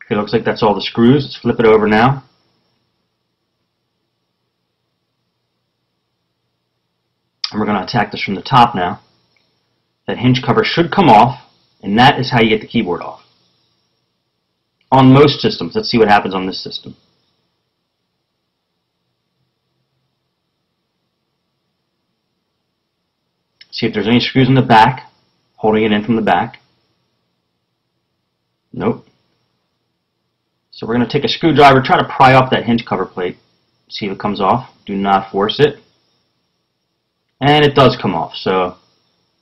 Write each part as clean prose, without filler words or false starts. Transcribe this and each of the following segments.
Okay, looks like that's all the screws. Let's flip it over now. And we're going to attack this from the top now. That hinge cover should come off, and that is how you get the keyboard off. On most systems. Let's see what happens on this system. See if there's any screws in the back, holding it in from the back. Nope. So we're going to take a screwdriver, try to pry off that hinge cover plate, see if it comes off. Do not force it. And it does come off, so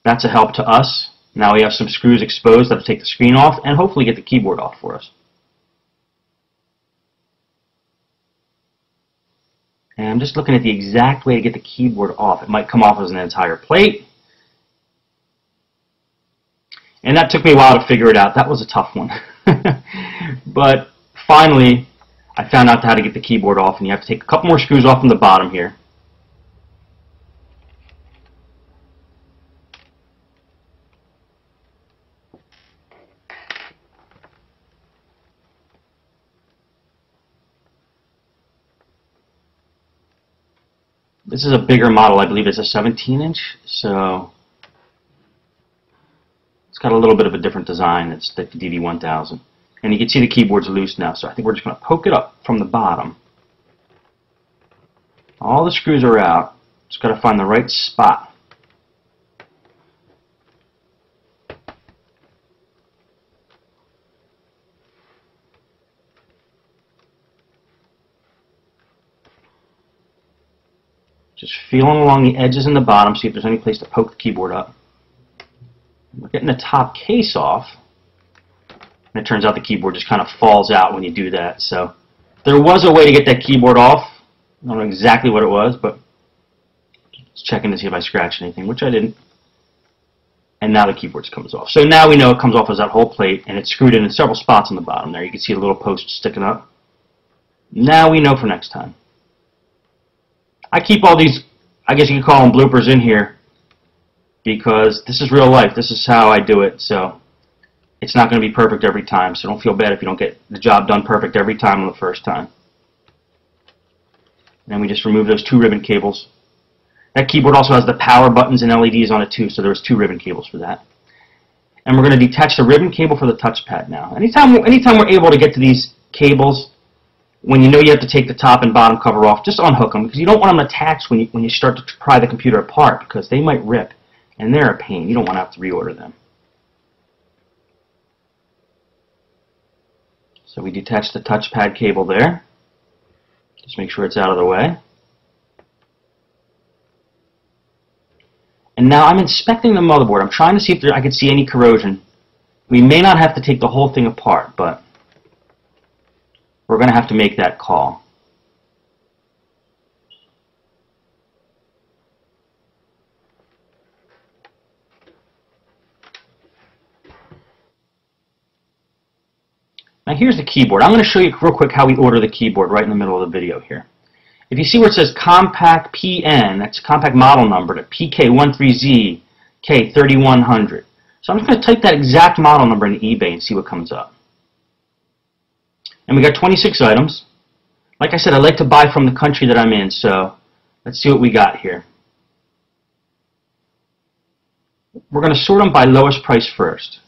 that's a help to us. Now we have some screws exposed that'll take the screen off and hopefully get the keyboard off for us. And I'm just looking at the exact way to get the keyboard off. It might come off as an entire plate. And that took me a while to figure it out. That was a tough one. But finally, I found out how to get the keyboard off, and you have to take a couple more screws off from the bottom here. This is a bigger model. I believe it's a 17-inch, so it's got a little bit of a different design. It's the DD1000. And you can see the keyboard's loose now, so I think we're just going to poke it up from the bottom. All the screws are out. Just got to find the right spot. Just feeling along the edges in the bottom, see if there's any place to poke the keyboard up. We're getting the top case off, and it turns out the keyboard just kind of falls out when you do that. So there was a way to get that keyboard off. I don't know exactly what it was, but just checking to see if I scratched anything, which I didn't. And now the keyboard comes off. So now we know it comes off as that whole plate, and it's screwed in several spots on the bottom there. You can see a little post sticking up. Now we know for next time. I keep all these, I guess you could call them bloopers in here, because this is real life. This is how I do it, so it's not going to be perfect every time, so don't feel bad if you don't get the job done perfect every time on the first time. And then we just remove those 2 ribbon cables. That keyboard also has the power buttons and LEDs on it too, so there was 2 ribbon cables for that. And we're going to detach the ribbon cable for the touchpad now. Anytime we're able to get to these cables, when you know you have to take the top and bottom cover off, just unhook them, because you don't want them attached when you start to pry the computer apart, because they might rip, and they're a pain. You don't want to have to reorder them. So we detach the touchpad cable there. Just make sure it's out of the way. And now I'm inspecting the motherboard. I'm trying to see if I can see any corrosion. We may not have to take the whole thing apart, but we're going to have to make that call. Now here's the keyboard. I'm going to show you real quick how we order the keyboard right in the middle of the video here. If you see where it says Compact PN, that's compact model number, to PK13Z K3100. So I'm just going to type that exact model number into eBay and see what comes up. And we got 26 items. Like I said, I like to buy from the country that I'm in, so let's see what we got here. We're going to sort them by lowest price first.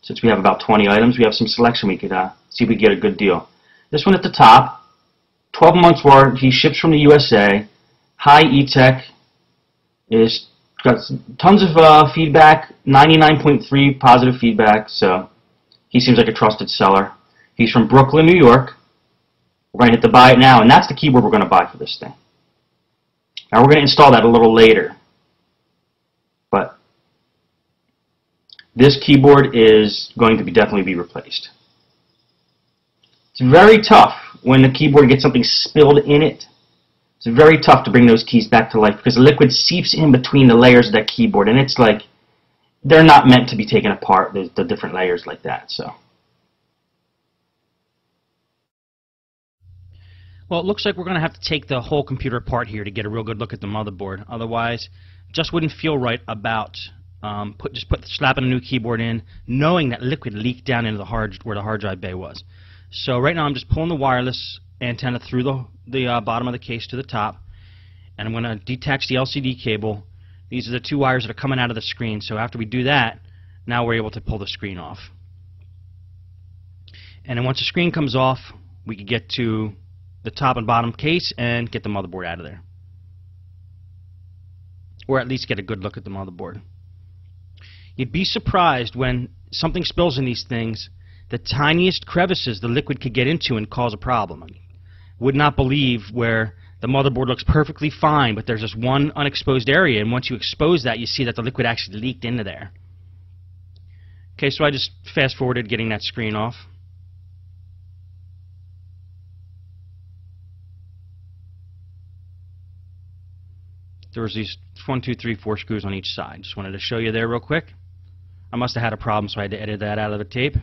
Since we have about 20 items, we have some selection. We could see if we get a good deal. This one at the top, 12 months warranty, ships from the USA, high E-Tech, is got tons of feedback, 99.3 positive feedback, so he seems like a trusted seller. He's from Brooklyn, New York. We're going to hit the buy it now, and that's the keyboard we're going to buy for this thing. Now we're going to install that a little later, but this keyboard is going to definitely be replaced. It's very tough when the keyboard gets something spilled in it. It's very tough to bring those keys back to life because the liquid seeps in between the layers of that keyboard, and it's like they're not meant to be taken apart, the different layers like that. So. Well, it looks like we're going to have to take the whole computer apart here to get a real good look at the motherboard. Otherwise, it just wouldn't feel right about slapping a new keyboard in, knowing that liquid leaked down into where the hard drive bay was. So right now I'm just pulling the wireless antenna through the bottom of the case to the top, and I'm going to detach the LCD cable. These are the two wires that are coming out of the screen. So after we do that, now we're able to pull the screen off. And then once the screen comes off, we can get to the top and bottom case and get the motherboard out of there. Or at least get a good look at the motherboard. You'd be surprised when something spills in these things, the tiniest crevices the liquid could get into and cause a problem. I would not believe where the motherboard looks perfectly fine, but there's this one unexposed area, and once you expose that, you see that the liquid actually leaked into there. Okay, so I just fast forwarded getting that screen off. There was these 1, 2, 3, 4 screws on each side. Just wanted to show you there real quick. I must have had a problem, so I had to edit that out of the tape.